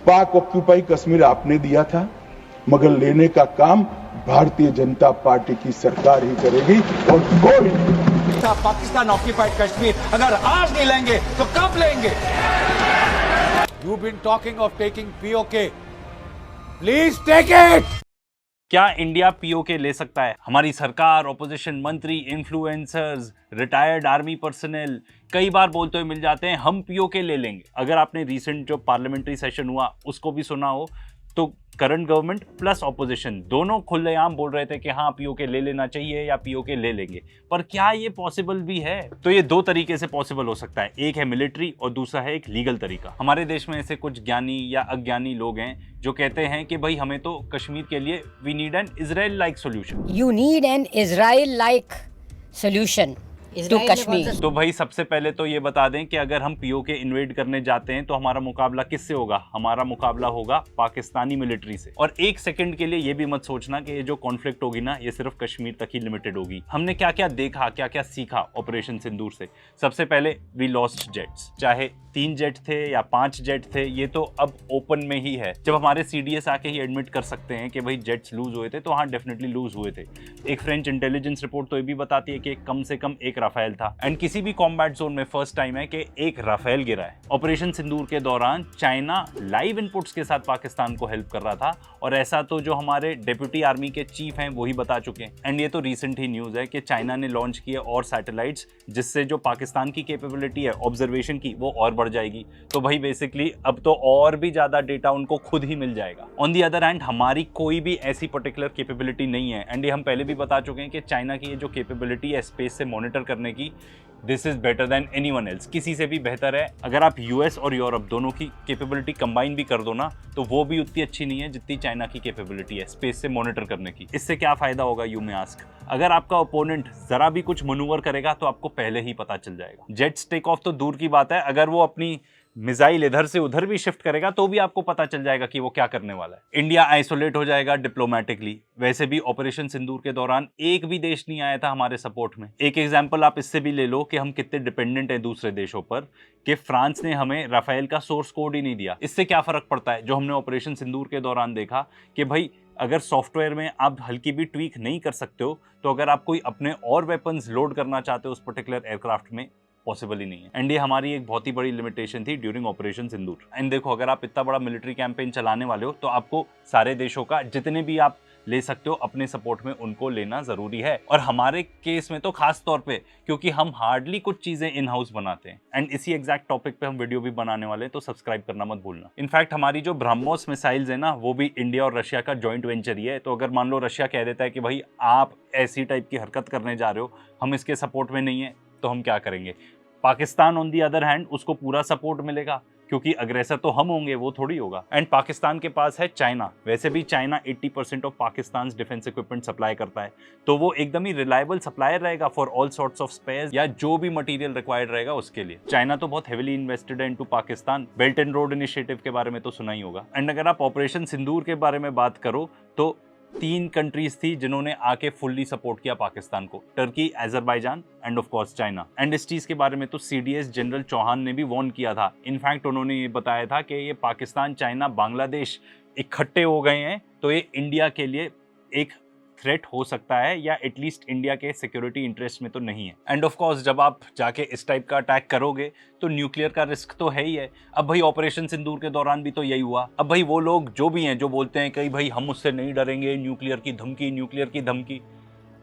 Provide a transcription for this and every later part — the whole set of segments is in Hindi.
पाक ऑक्यूपाई कश्मीर आपने दिया था, मगर लेने का काम भारतीय जनता पार्टी की सरकार ही करेगी और कोई नहीं। पाकिस्तान ऑक्यूपाइड कश्मीर अगर आज नहीं लेंगे तो कब लेंगे? You've been talking of taking POK. Please take it. क्या इंडिया पीओके ले सकता है? हमारी सरकार, ऑपोजिशन मंत्री, इन्फ्लुएंसर्स, रिटायर्ड आर्मी पर्सनल कई बार बोलते हुए मिल जाते हैं हम पीओके ले लेंगे। अगर आपने रिसेंट जो पार्लियामेंट्री सेशन हुआ उसको भी सुना हो तो करंट गवर्नमेंट प्लस ऑपोजिशन दोनों खुलेआम बोल रहे थे कि हाँ पीओके ले लेना चाहिए या पीओके ले लेंगे। पर क्या ये पॉसिबल भी है? तो ये दो तरीके से पॉसिबल हो सकता है, एक है मिलिट्री और दूसरा है एक लीगल तरीका। हमारे देश में ऐसे कुछ ज्ञानी या अज्ञानी लोग हैं जो कहते हैं कि भाई हमें तो कश्मीर के लिए we need an Israel like solution. You need an Israel-like solution to Kashmir. तो भाई सबसे पहले तो ये बता दें कि अगर हम पीओके इन्वेड करने जाते हैं तो हमारा मुकाबला किससे होगा? हमारा मुकाबला होगा पाकिस्तानी मिलिट्री से। और एक सेकंड के लिए ये भी मत सोचना कि ये जो कॉन्फ्लिक्ट होगी ना ये सिर्फ कश्मीर तक ही लिमिटेड होगी। हमने क्या क्या देखा, क्या क्या सीखा ऑपरेशन सिंदूर से। सबसे पहले वी लॉस्ट जेट्स, चाहे 3 जेट थे या 5 जेट थे, ये तो अब ओपन में ही है। जब हमारे सीडीएस आके ही एडमिट कर सकते हैं कि भाई जेट्स लूज हुए थे, तो हाँ डेफिनेटली लूज हुए थे। एक फ्रेंच इंटेलिजेंस रिपोर्ट तो ये भी बताती है कि कम से कम एक राफेल था। एंड किसी भी कॉम्बैट जोन में फर्स्ट टाइम है कि एक राफेल गिरा है। ऑपरेशन सिंदूर के दौरान चाइना लाइव इनपुट्स के साथ पाकिस्तान को हेल्प कर रहा था, और ऐसा तो जो हमारे डेप्यूटी आर्मी के चीफ हैं वही बता चुके हैं। एंड ये तो रिसेंट ही न्यूज है कि चाइना ने लॉन्च किए और सैटेलाइट्स, जिससे जो पाकिस्तान की कैपेबिलिटी है ऑब्जर्वेशन की वो और बढ़ जाएगी। तो भाई बेसिकली अब तो और भी ज्यादा डेटा उनको खुद ही मिल जाएगा। ऑन दी अदर हैंड हमारी कोई भी ऐसी पर्टिकुलर कैपेबिलिटी नहीं है। एंड ये हम पहले भी बता चुके हैं कि चाइना की ये जो कैपेबिलिटी है स्पेस से मॉनिटर करने की, this is better than anyone else, किसी से भी बेहतर है। अगर आप यूएस और यूरोप दोनों की कैपेबिलिटी कंबाइन भी कर दो ना तो वो भी उतनी अच्छी नहीं है जितनी चाइना की कैपेबिलिटी है स्पेस से मॉनिटर करने की। इससे क्या फायदा होगा यू मे आस्क? अगर आपका ओपोनेंट जरा भी कुछ मनूवर करेगा तो आपको पहले ही पता चल जाएगा। जेट्स टेक ऑफ तो दूर की बात है, अगर वो अपनी मिसाइल इधर से उधर भी शिफ्ट करेगा तो भी आपको पता चल जाएगा कि वो क्या करने वाला है। इंडिया आइसोलेट हो जाएगा डिप्लोमेटिकली। वैसे भी ऑपरेशन सिंदूर के दौरान एक भी देश नहीं आया था हमारे सपोर्ट में। एक एग्जांपल आप इससे भी ले लो कि हम कितने डिपेंडेंट हैं दूसरे देशों पर, कि फ्रांस ने हमें राफेल का सोर्स कोड ही नहीं दिया। इससे क्या फर्क पड़ता है? जो हमने ऑपरेशन सिंदूर के दौरान देखा कि भाई अगर सॉफ्टवेयर में आप हल्की भी ट्वीक नहीं कर सकते हो, तो अगर आप कोई अपने और वेपन्स लोड करना चाहते हो उस पर्टिकुलर एयरक्राफ्ट में, पॉसिबल ही नहीं है। एंड ये हमारी एक बहुत ही बड़ी लिमिटेशन थी ड्यूरिंग ऑपरेशन सिंदूर। एंड देखो, अगर आप इतना बड़ा मिलिट्री कैंपेन चलाने वाले हो तो आपको सारे देशों का जितने भी आप ले सकते हो अपने सपोर्ट में उनको लेना जरूरी है। और हमारे केस में तो खास तौर पे, क्योंकि हम हार्डली कुछ चीजें इन हाउस बनाते हैं। एंड इसी एग्जैक्ट टॉपिक पे हम वीडियो भी बनाने वाले हैं, तो सब्सक्राइब करना मत भूलना। इनफैक्ट हमारी जो ब्रह्मोस मिसाइल्स है ना, वो भी इंडिया और रशिया का जॉइंट वेंचर ही है। तो अगर मान लो रशिया कह देता है कि भाई आप ऐसी टाइप की हरकत करने जा रहे हो, हम इसके सपोर्ट में नहीं है, तो हम क्या करेंगे? Pakistan on the other hand उसको पूरा सपोर्ट मिलेगा, क्योंकि अग्रेसर तो हम होंगे, वो थोड़ी होगा। एंड पाकिस्तान के पास है चाइना। वैसे भी China 80% of Pakistan defence equipment supply करता है, तो वो एकदम ही रिलायबल सप्लायर रहेगा for all sorts of spares या जो भी मटेरियल रिक्वायर्ड रहेगा उसके लिए। चाइना तो बहुत हेविली इन्वेस्टेड है into Pakistan. Belt and road initiative के बारे में तो सुना ही होगा। एंड अगर आप ऑपरेशन सिंदूर के बारे में बात करो तो 3 कंट्रीज थी जिन्होंने आके फुल्ली सपोर्ट किया पाकिस्तान को, Turkey, Azerbaijan end of course China. And इस चीज के बारे में तो सीडीएस जनरल चौहान ने भी वार्न किया था। इनफैक्ट उन्होंने ये बताया था कि ये पाकिस्तान, चाइना, बांग्लादेश इकट्ठे हो गए हैं तो ये इंडिया के लिए एक थ्रेट हो सकता है, या एटलीस्ट इंडिया के सिक्योरिटी इंटरेस्ट में तो नहीं है। एंड ऑफ कोर्स जब आप जाके इस टाइप का अटैक करोगे तो न्यूक्लियर का रिस्क तो है ही है। अब भाई ऑपरेशन सिंदूर के दौरान भी तो यही हुआ। अब भाई वो लोग जो भी हैं जो बोलते हैं कि भाई हम उससे नहीं डरेंगे, न्यूक्लियर की धमकी, न्यूक्लियर की धमकी।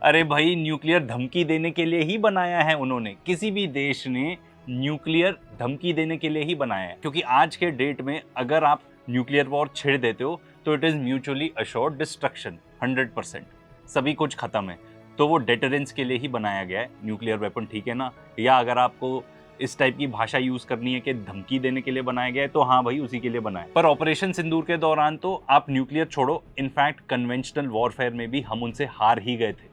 अरे भाई न्यूक्लियर धमकी देने के लिए ही बनाया है उन्होंने। किसी भी देश ने न्यूक्लियर धमकी देने के लिए ही बनाया है, क्योंकि आज के डेट में अगर आप न्यूक्लियर वॉर छेड़ देते हो तो it is mutually assured destruction 100%, सभी कुछ खत्म है। तो वो डेटरेंस के लिए ही बनाया गया है न्यूक्लियर वेपन, ठीक है ना? या अगर आपको इस टाइप की भाषा यूज करनी है कि धमकी देने के लिए बनाया गया है, तो हाँ भाई उसी के लिए बनाया है। पर ऑपरेशन सिंदूर के दौरान तो आप न्यूक्लियर छोड़ो, इनफैक्ट कन्वेंशनल वॉरफेयर में भी हम उनसे हार ही गए थे,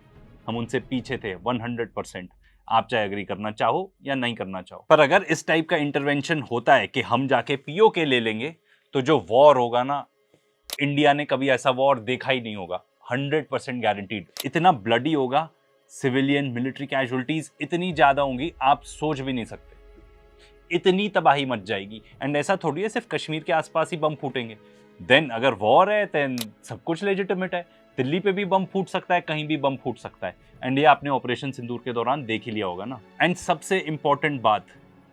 हम उनसे पीछे थे 100%। आप चाहे एग्री करना चाहो या नहीं करना चाहो। पर अगर इस टाइप का इंटरवेंशन होता है कि हम जाके पीओके ले लेंगे, तो जो वॉर होगा ना, इंडिया ने कभी ऐसा वॉर देखा ही नहीं होगा, 100% गारंटीड। इतना ब्लडी होगा, सिविलियन मिलिट्री कैजुअलिटीज इतनी ज्यादा होंगी आप सोच भी नहीं सकते। इतनी तबाही मच जाएगी। एंड ऐसा थोड़ी है सिर्फ कश्मीर के आसपास ही बम फूटेंगे। देन अगर वॉर है देन सब कुछ लेजिटिमेट है, दिल्ली पे भी बम फूट सकता है, कहीं भी बम फूट सकता है। एंड ये आपने ऑपरेशन सिंदूर के दौरान देख ही लिया होगा ना। एंड सबसे इंपॉर्टेंट बात,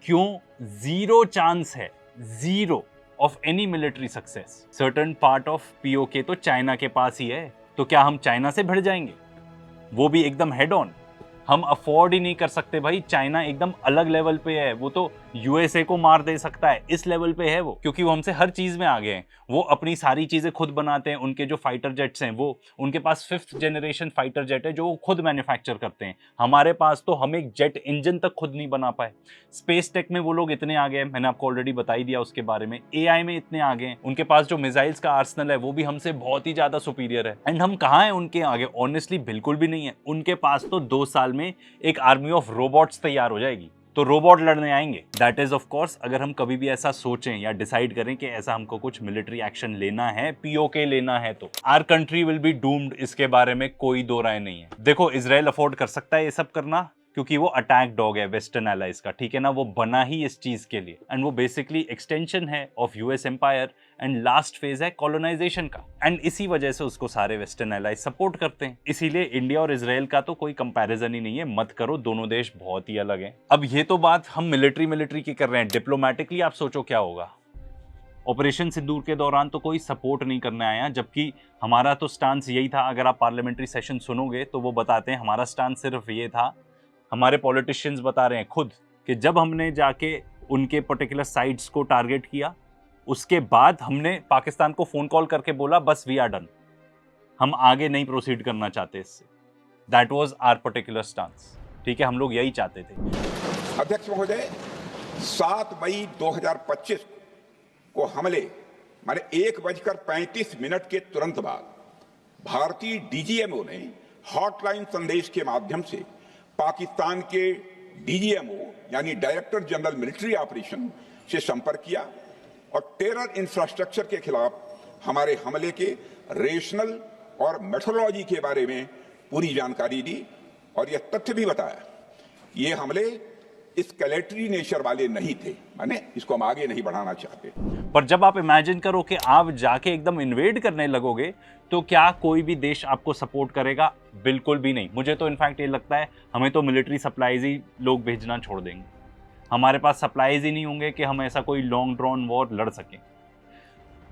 क्यों जीरो चांस है, zero of any military success. Certain part of PoK तो चाइना के पास ही है, तो क्या हम चाइना से भिड़ जाएंगे, वो भी एकदम हेड ऑन? हम अफोर्ड ही नहीं कर सकते भाई। चाइना एकदम अलग लेवल पे है, वो तो यूएसए को मार दे सकता है, इस लेवल पे है वो, क्योंकि वो हमसे हर चीज में आगे हैं। वो अपनी सारी चीजें खुद बनाते हैं। उनके जो फाइटर जेट्स हैं, वो उनके पास 5th जनरेशन फाइटर जेट है जो वो खुद मैन्युफैक्चर करते हैं। हमारे पास तो हम एक जेट इंजन तक खुद नहीं बना पाए। स्पेस टेक में वो लोग इतने आगे हैं, मैंने आपको ऑलरेडी बता ही दिया उसके बारे में। एआई में इतने आगे हैं, उनके पास जो मिसाइल्स का आर्सनल है वो भी हमसे बहुत ही ज्यादा सुपीरियर है। एंड हम कहाँ हैं उनके आगे? ऑनेस्टली बिल्कुल भी नहीं है। उनके पास तो 2 साल में एक आर्मी ऑफ रोबोट्स तैयार हो जाएगी, तो रोबोट लड़ने आएंगे। दैट इज ऑफ कोर्स अगर हम कभी भी ऐसा सोचें या डिसाइड करें कि ऐसा हमको कुछ मिलिट्री एक्शन लेना है, पीओके लेना है, तो our country will be doomed, इसके बारे में कोई दो राय नहीं है। देखो, इजराइल अफोर्ड कर सकता है ये सब करना, क्योंकि वो अटैक डॉग है वेस्टर्न एलाइज का, ठीक है ना। वो बना ही इस चीज के लिए, एंड वो बेसिकली एक्सटेंशन है of US empire, and last phase है कॉलोनाइजेशन का। एंड इसी वजह से उसको सारे वेस्टर्न एलाइज सपोर्ट करते हैं। इसीलिए इंडिया और इजराइल का तो कोई कंपैरिजन ही नहीं है, मत करो, दोनों देश बहुत ही अलग हैं। अब ये तो बात हम मिलिट्री की कर रहे हैं, डिप्लोमेटिकली आप सोचो क्या होगा। ऑपरेशन सिंदूर के दौरान तो कोई सपोर्ट नहीं करने आया, जबकि हमारा तो स्टांस यही था। अगर आप पार्लियामेंट्री सेशन सुनोगे तो वो बताते हैं हमारा स्टांस सिर्फ ये था, हमारे पॉलिटिशियंस बता रहे हैं खुद, कि जब हमने जाके उनके पर्टिकुलर साइट्स को टारगेट किया, उसके बाद हमने पाकिस्तान को फोन कॉल करके बोला बस वी आर डन, हम आगे नहीं प्रोसीड करना चाहते इससे। That was our particular stance, ठीक है, हम लोग यही चाहते थे। अध्यक्ष महोदय, 7 मई 2025 को हमले माने 1:35 के तुरंत बाद भारतीय डीजीएमओ ने हॉटलाइन संदेश के माध्यम से पाकिस्तान के डीजीएमओ यानी डायरेक्टर जनरल मिलिट्री ऑपरेशन से संपर्क किया और टेरर इंफ्रास्ट्रक्चर के खिलाफ हमारे हमले के रेशनल और मेथोडोलॉजी के बारे में पूरी जानकारी दी और यह तथ्य भी बताया ये हमले एस्केलेटरी नेचर वाले नहीं थे, माने इसको हम आगे नहीं बढ़ाना चाहते। पर जब आप इमेजिन करो कि आप जाके एकदम इन्वेड करने लगोगे, तो क्या कोई भी देश आपको सपोर्ट करेगा? बिल्कुल भी नहीं। मुझे तो इनफैक्ट ये लगता है हमें तो मिलिट्री सप्लाईज ही लोग भेजना छोड़ देंगे। हमारे पास सप्लाईज ही नहीं होंगे कि हम ऐसा कोई लॉन्ग ड्रॉन वॉर लड़ सकें।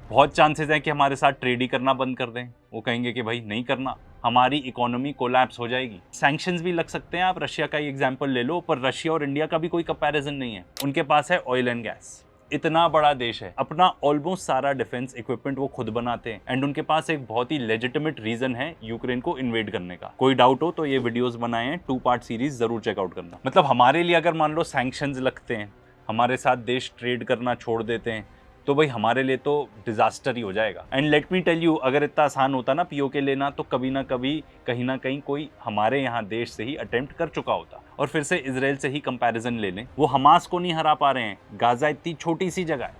बहुत चांसेस हैं कि हमारे साथ ट्रेड ही करना बंद कर दें। वो कहेंगे कि भाई नहीं करना, हमारी इकोनॉमी कोलैप्स हो जाएगी। सैंक्शंस भी लग सकते हैं, आप रशिया का ही एग्जांपल ले लो, पर रशिया और इंडिया का भी कोई कंपैरिजन नहीं है। उनके पास है ऑयल एंड गैस, इतना बड़ा देश है, अपना ऑलमोस्ट सारा डिफेंस इक्विपमेंट वो खुद बनाते हैं, एंड उनके पास एक बहुत ही लेजिटिमेट रीजन है यूक्रेन को इन्वेड करने का। कोई डाउट हो तो ये वीडियोस बनाए हैं, 2 पार्ट सीरीज जरूर चेकआउट करना। मतलब हमारे लिए अगर मान लो सैंक्शंस लगते हैं, हमारे साथ देश ट्रेड करना छोड़ देते हैं, तो भाई हमारे लिए तो डिजास्टर ही हो जाएगा। And let me tell you, अगर इतना आसान होता ना पीओके लेना, तो कभी ना कभी कहीं ना कहीं कोई हमारे यहाँ देश से ही अटेम्प्ट कर चुका होता। और फिर से इजराइल से ही कंपैरिजन ले लें, वो हमास को नहीं हरा पा रहे हैं। गाजा इतनी छोटी सी जगह है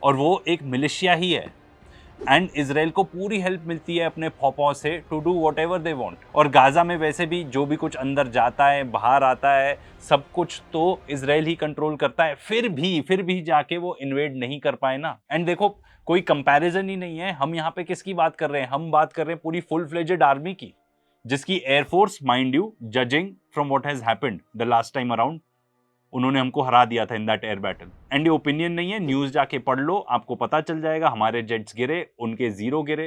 और वो एक मिलिशिया ही है, एंड इजराइल को पूरी हेल्प मिलती है अपने फौफों से to do whatever they want. और गाजा में वैसे भी जो भी कुछ अंदर जाता है बाहर आता है, सब कुछ तो इजराइल ही कंट्रोल करता है। फिर भी जाके वो इन्वेड नहीं कर पाए ना। एंड देखो, कोई कंपैरिजन ही नहीं है। हम यहाँ पे किसकी बात कर रहे हैं? हम बात कर रहे हैं पूरी फुल फ्लेजेड आर्मी की, जिसकी air force, mind you, judging from what has happened the last time around, उन्होंने हमको हरा दिया था in that air battle. And ये ओपिनियन नहीं है, न्यूज जाके पढ़ लो, आपको पता चल जाएगा। हमारे जेट्स गिरे, उनके 0 गिरे,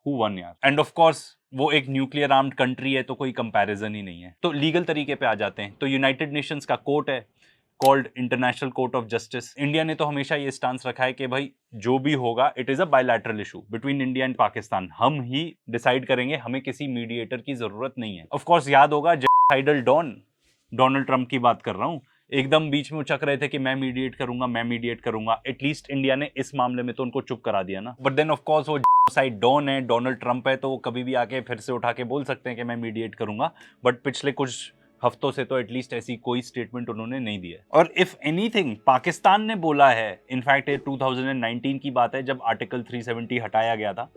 हु वन यार। एंड ऑफ कोर्स वो एक न्यूक्लियर आर्म्ड कंट्री है, तो कोई कंपैरिजन ही नहीं है। तो लीगल तरीके पे आ जाते हैं, तो यूनाइटेड नेशंस का कोर्ट है called international court of justice. India ने तो हमेशा ये स्टांस रखा है कि भाई जो भी होगा it is a bilateral issue between India and Pakistan, हम ही डिसाइड करेंगे, हमें किसी मीडिएटर की जरूरत नहीं है। ऑफ कोर्स याद होगा जेनोसाइडल डॉन, डोनाल्ड ट्रंप की बात कर रहा हूं, एकदम बीच में उचक रहे थे कि मैं मीडिएट करूंगा। एटलीस्ट इंडिया ने इस मामले में तो उनको चुप करा दिया ना। बट देन ऑफ कोर्स वो जेनोसाइड डॉन है, डोनाल्ड ट्रंप है, तो वो कभी भी आके फिर से उठा के बोल सकते हैं कि मैं मीडिएट करूंगा। बट पिछले कुछ हफ्तों से तो एटलीस्ट ऐसी कोई स्टेटमेंट उन्होंने नहीं दिया। और इफ एनीथिंग पाकिस्तान ने बोला है, इनफैक्ट ये 2019 की बात है जब आर्टिकल 370 हटाया गया था,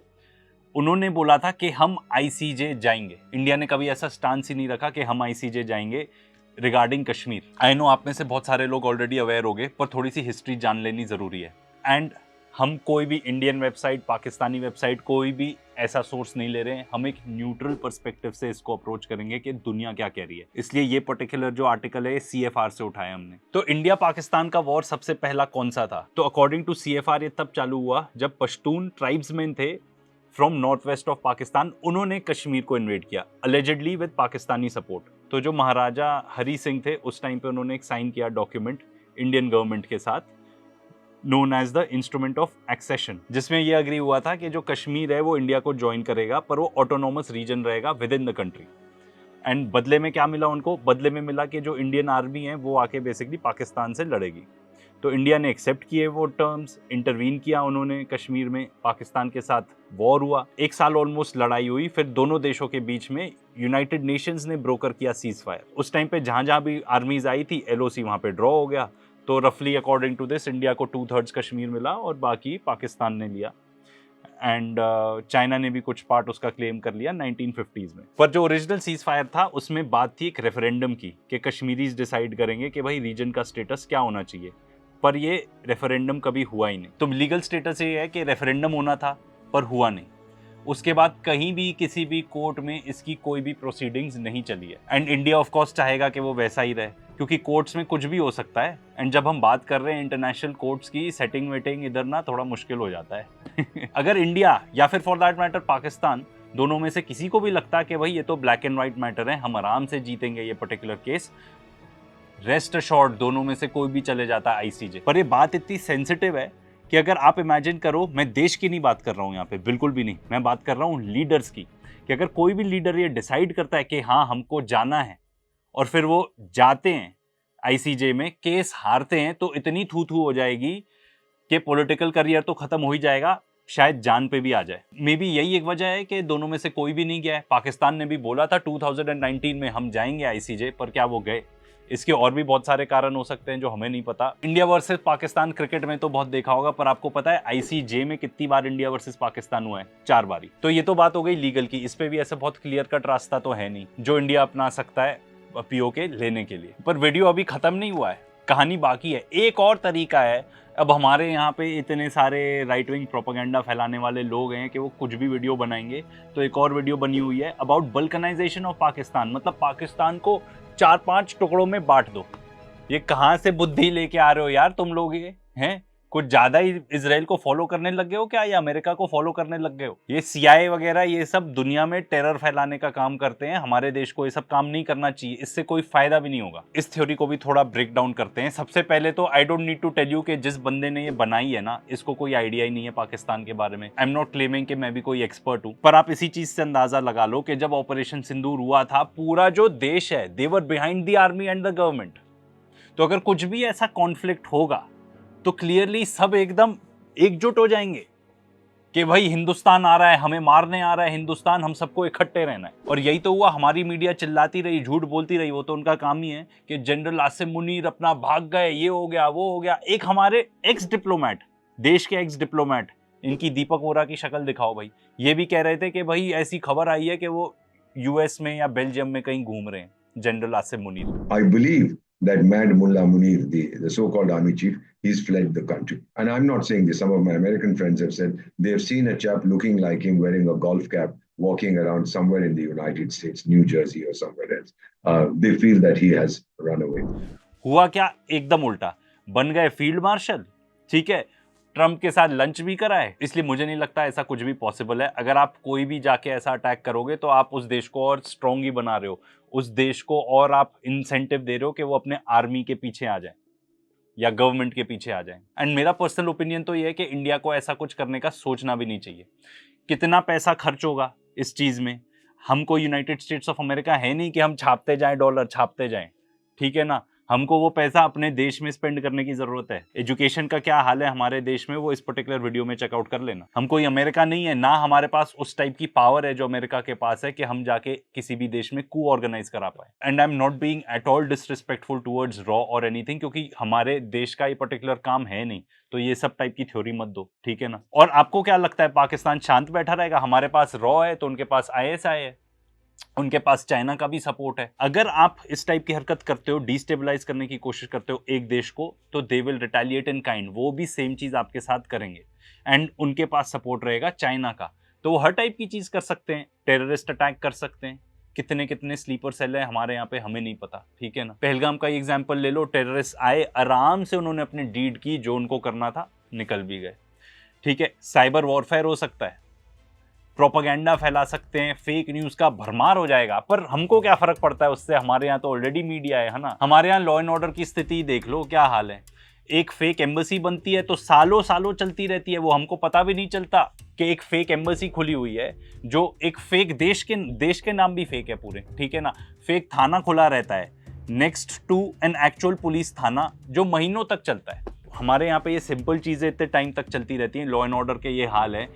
उन्होंने बोला था कि हम आईसीजे जाएंगे। इंडिया ने कभी ऐसा स्टांस ही नहीं रखा कि हम आईसीजे जाएंगे। रिगार्डिंग कश्मीर। आई नो आप में से बहुत सारे लोग ऑलरेडी अवेयर हो गए, पर थोड़ी सी हिस्ट्री जान लेनी जरूरी है। एंड हम कोई भी इंडियन वेबसाइट, पाकिस्तानी वेबसाइट, कोई भी ऐसा सोर्स नहीं ले रहे हैं। हम एक न्यूट्रल पर्सपेक्टिव से इसको अप्रोच करेंगे कि दुनिया क्या कह रही है। इसलिए ये पर्टिकुलर जो आर्टिकल है CFR से उठाया हमने। तो इंडिया पाकिस्तान का वॉर सबसे पहला कौन सा था? तो अकॉर्डिंग टू CFR ये तब चालू हुआ जब पश्तून ट्राइब्समैन थे from north west of Pakistan, उन्होंने कश्मीर को इन्वेड किया अलेजेडली विद पाकिस्तानी सपोर्ट। तो जो महाराजा हरी सिंह थे उस टाइम पे उन्होंने एक साइन किया डॉक्यूमेंट इंडियन गवर्नमेंट के साथ, known as the instrument of accession, जिसमें यह अग्री हुआ था कि जो कश्मीर है वो इंडिया को ज्वाइन करेगा, पर वो ऑटोनोमस रीजन रहेगा with in the country. And बदले में क्या मिला उनको? बदले में मिला कि जो इंडियन आर्मी है वो आके बेसिकली पाकिस्तान से लड़ेगी। तो इंडिया ने एक्सेप्ट किए वो टर्म्स, इंटरवीन किया उन्होंने कश्मीर में, पाकिस्तान के साथ वॉर हुआ, 1 साल ऑलमोस्ट लड़ाई हुई। फिर दोनों देशों के बीच में यूनाइटेड नेशंस ने ब्रोकर किया सीज फायर। उस टाइम पे जहां जहां भी आर्मीज आई थी LOC वहां पे ड्रॉ हो गया। तो रफली अकॉर्डिंग टू दिस इंडिया को 2/3 कश्मीर मिला और बाकी पाकिस्तान ने लिया। एंड चाइना ने भी कुछ पार्ट उसका क्लेम कर लिया 1950s में। पर जो ओरिजिनल सीज फायर था उसमें बात थी एक रेफरेंडम की कि कश्मीरीज डिसाइड करेंगे कि भाई रीजन का स्टेटस क्या होना चाहिए। पर ये रेफरेंडम कभी हुआ ही नहीं। तो लीगल स्टेटस ये है कि रेफरेंडम होना था पर हुआ नहीं। उसके बाद कहीं भी किसी भी कोर्ट में इसकी कोई भी प्रोसीडिंग्स नहीं चली है। एंड इंडिया ऑफ कोर्स चाहेगा कि वो वैसा ही रहे, क्योंकि कोर्ट्स में कुछ भी हो सकता है। एंड जब हम बात कर रहे हैं इंटरनेशनल कोर्ट्स की, सेटिंग वेटिंग इधर ना थोड़ा मुश्किल हो जाता है। अगर इंडिया या फिर फॉर दैट मैटर पाकिस्तान, दोनों में से किसी को भी लगता है कि भाई ये तो ब्लैक एंड व्हाइट मैटर है, हम आराम से जीतेंगे ये पर्टिकुलर केस, रेस्ट अशोर्ड दोनों में से कोई भी चले जाता है ICJ। पर ये बात इतनी सेंसिटिव है कि अगर आप इमेजिन करो, मैं देश की नहीं बात कर रहा हूँ यहाँ पे, बिल्कुल भी नहीं, मैं बात कर रहा हूँ लीडर्स की, कि अगर कोई भी लीडर ये डिसाइड करता है कि हाँ हमको जाना है और फिर वो जाते हैं ICJ में, केस हारते हैं, तो इतनी थू थू हो जाएगी कि पॉलिटिकल करियर तो खत्म हो ही जाएगा, शायद जान पे भी आ जाए। मे बी यही एक वजह है कि दोनों में से कोई भी नहीं गया है। पाकिस्तान ने भी बोला था 2019 में हम जाएंगे ICJ, पर क्या वो गए? इसके और भी बहुत सारे कारण हो सकते हैं जो हमें नहीं पता। इंडिया वर्सेस पाकिस्तान क्रिकेट में तो बहुत देखा होगा, पर आपको पता है ICJ में कितनी बार इंडिया वर्सेस पाकिस्तान हुआ है? 4 बारी। तो ये तो बात हो गई लीगल की, इस पे भी ऐसा बहुत क्लियर कट रास्ता तो है नहीं जो इंडिया अपना सकता है POK लेने के लिए। पर वीडियो अभी खत्म नहीं हुआ है, कहानी बाकी है। एक और तरीका है, अब हमारे यहाँ पे इतने सारे राइट विंग प्रोपेगेंडा फैलाने वाले लोग हैं कि वो कुछ भी वीडियो बनाएंगे। तो एक और वीडियो बनी हुई है अबाउट बल्कनाइजेशन ऑफ पाकिस्तान, मतलब पाकिस्तान को 4-5 टुकड़ों में बांट दो। ये कहाँ से बुद्धि लेके आ रहे हो यार तुम लोग? ये हैं कुछ ज्यादा ही इजराइल को फॉलो करने लग गए हो क्या, या अमेरिका को फॉलो करने लग गए हो? ये CIA वगैरह ये सब दुनिया में टेरर फैलाने का काम करते हैं। हमारे देश को ये सब काम नहीं करना चाहिए, इससे कोई फायदा भी नहीं होगा। इस थ्योरी को भी थोड़ा ब्रेक डाउन करते हैं। सबसे पहले तो I don't need to tell you कि जिस बंदे ने ये बनाई है ना, इसको कोई आइडिया ही नहीं है पाकिस्तान के बारे में। आई एम नॉट क्लेमिंग कि मैं भी कोई एक्सपर्ट हूं, पर आप इसी चीज से अंदाजा लगा लो कि जब ऑपरेशन सिंदूर हुआ था, पूरा जो देश है they were behind the army and the government. तो अगर कुछ भी ऐसा कॉन्फ्लिक्ट होगा तो क्लियरली सब एकदम एकजुट हो जाएंगे कि भाई हिंदुस्तान आ रहा है, हमें मारने आ रहा है हिंदुस्तान, हम सबको इकट्ठे रहना है। और यही तो हुआ। हमारी मीडिया चिल्लाती रही, झूठ बोलती रही, वो तो उनका काम ही है कि जनरल आसिम मुनीर अपना भाग गए, ये हो गया वो हो गया। एक हमारे एक्स डिप्लोमेट, देश के एक्स डिप्लोमेट, इनकी दीपक वोरा की शक्ल दिखाओ भाई, ये भी कह रहे थे कि भाई ऐसी खबर आई है कि वो US में या बेल्जियम में कहीं घूम रहे हैं, general Asim Munir. I believe that mad Mullah Munir, the so-called army chief, he's fled the country. And I'm not saying this. Some of my American friends have said they've seen a chap looking like him wearing a golf cap walking around somewhere in the United States, New Jersey or somewhere else. They feel that he has run away. हुआ क्या? एकदम उल्टा, बन गए फील्ड मार्शल। ठीक है, ट्रंप के साथ लंच भी कराए। इसलिए मुझे नहीं लगता ऐसा कुछ भी पॉसिबल है। अगर आप कोई भी जाके ऐसा अटैक करोगे तो आप उस देश को और स्ट्रॉन्ग ही बना रहे हो, उस देश को और आप इंसेंटिव दे रहे हो कि वो अपने आर्मी के पीछे आ जाए या गवर्नमेंट के पीछे आ जाए। एंड मेरा पर्सनल ओपिनियन तो ये है कि इंडिया को ऐसा कुछ करने का सोचना भी नहीं चाहिए। कितना पैसा खर्च होगा इस चीज़ में? हमको यूनाइटेड स्टेट्स ऑफ अमेरिका है नहीं कि हम छापते जाएं, डॉलर छापते जाएं, ठीक है ना। हमको वो पैसा अपने देश में स्पेंड करने की जरूरत है। एजुकेशन का क्या हाल है हमारे देश में, वो इस पर्टिकुलर वीडियो में चेकआउट कर लेना। हम कोई अमेरिका नहीं है, ना हमारे पास उस टाइप की पावर है जो अमेरिका के पास है कि हम जाके किसी भी देश में कू ऑर्गेनाइज करा पाए। And I am not being at all disrespectful towards raw और एनीथिंग, क्योंकि हमारे देश का ये पर्टिकुलर काम है नहीं। तो ये सब टाइप की थ्योरी मत दो, ठीक है ना। और आपको क्या लगता है पाकिस्तान शांत बैठा रहेगा? हमारे पास रॉ है तो उनके पास ISI है। उनके पास चाइना का भी सपोर्ट है। अगर आप इस टाइप की हरकत करते हो, डिस्टेबलाइज करने की कोशिश करते हो एक देश को, तो they will retaliate in kind, वो भी सेम चीज आपके साथ करेंगे। एंड उनके पास सपोर्ट रहेगा चाइना का, तो वो हर टाइप की चीज कर सकते हैं, टेररिस्ट अटैक कर सकते हैं। कितने कितने स्लीपर सेल है हमारे यहाँ पे, हमें नहीं पता, ठीक है ना। पहलगाम का एग्जाम्पल ले लो, टेररिस्ट आए, आराम से उन्होंने अपनी डीड की, जो उनको करना था, निकल भी गए, ठीक है। साइबर वॉरफेयर हो सकता है, प्रोपेगेंडा फैला सकते हैं, फेक न्यूज का भरमार हो जाएगा, पर हमको क्या फर्क पड़ता है उससे, हमारे यहाँ तो ऑलरेडी मीडिया है ना। हमारे यहाँ लॉ एंड ऑर्डर की स्थिति देख लो, क्या हाल है। एक फेक एम्बेसी बनती है तो सालों सालों चलती रहती है, वो हमको पता भी नहीं चलता कि एक फेक एम्बेसी खुली हुई है, जो एक फेक देश के नाम भी फेक है पूरे, ठीक है ना। फेक थाना खुला रहता है next to an actual police thana, जो महीनों तक चलता है। हमारे यहाँ पे ये सिंपल चीजें इतने टाइम तक चलती रहती हैं। लॉ एंड ऑर्डर के ये हाल है,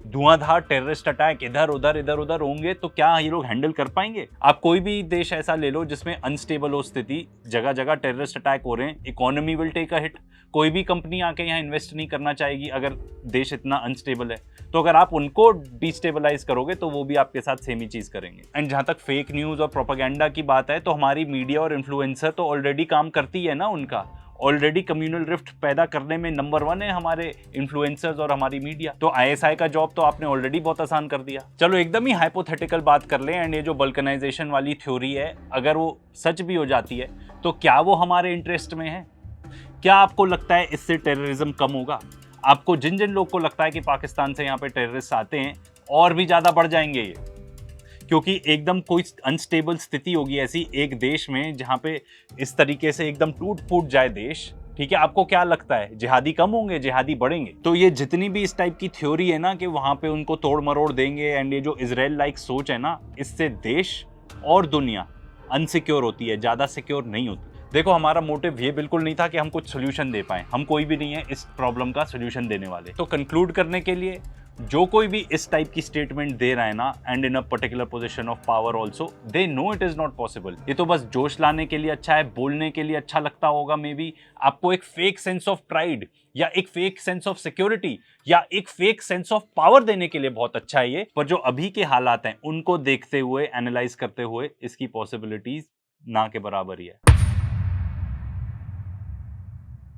धुआंधार टेररिस्ट अटैक इधर उधर होंगे, तो क्या ये लोग हैंडल कर पाएंगे? आप कोई भी देश ऐसा ले लो जिसमें अनस्टेबल हो स्थिति, जगह जगह टेररिस्ट अटैक हो रहे हैं, economy will take a hit. कोई भी कंपनी आके यहाँ इन्वेस्ट नहीं करना चाहेगी अगर देश इतना अनस्टेबल है। तो अगर आप उनको डिस्टेबलाइज करोगे तो वो भी आपके साथ सेम ही चीज करेंगे। एंड जहां तक फेक न्यूज और प्रोपेगेंडा की बात है, तो हमारी मीडिया और इन्फ्लुएंसर तो ऑलरेडी काम करती है ना, उनका ऑलरेडी कम्युनल रिफ्ट पैदा करने में नंबर 1 है हमारे इन्फ्लुएंसर्स और हमारी मीडिया। तो आईएसआई का जॉब तो आपने ऑलरेडी बहुत आसान कर दिया। चलो एकदम ही हाइपोथेटिकल बात कर लें, एंड ये जो बल्कनाइजेशन वाली थ्योरी है, अगर वो सच भी हो जाती है तो क्या वो हमारे इंटरेस्ट में है? क्या आपको लगता है इससे टेररिज्म कम होगा? आपको जिन जिन लोग को लगता है कि पाकिस्तान से यहाँ पे टेररिस्ट आते हैं, और भी ज्यादा बढ़ जाएंगे ये, क्योंकि एकदम कोई अनस्टेबल स्थिति होगी ऐसी एक देश में जहां पे इस तरीके से एकदम टूट फूट जाए देश, ठीक है। आपको क्या लगता है जिहादी कम होंगे, जिहादी बढ़ेंगे? तो ये जितनी भी इस टाइप की थ्योरी है ना कि वहां पे उनको तोड़ मरोड़ देंगे, एंड ये जो इजराइल लाइक सोच है ना, इससे देश और दुनिया अनसिक्योर होती है, ज्यादा सिक्योर नहीं होती। देखो, हमारा मोटिव ये बिल्कुल नहीं था कि हम कुछ सोल्यूशन दे पाए, हम कोई भी नहीं है इस प्रॉब्लम का सोल्यूशन देने वाले। तो कंक्लूड करने के लिए, जो कोई भी इस टाइप की स्टेटमेंट दे रहा है ना, and in a particular position of power also, they know it is not possible. ये तो बस जोश लाने के लिए अच्छा है, बोलने के लिए अच्छा लगता होगा, मे बी आपको एक फेक सेंस ऑफ प्राइड या एक फेक सेंस ऑफ सिक्योरिटी या एक फेक सेंस ऑफ पावर देने के लिए बहुत अच्छा है ये, पर जो अभी के हालात हैं उनको देखते हुए, एनालाइज करते हुए, इसकी पॉसिबिलिटीज ना के बराबर ही है।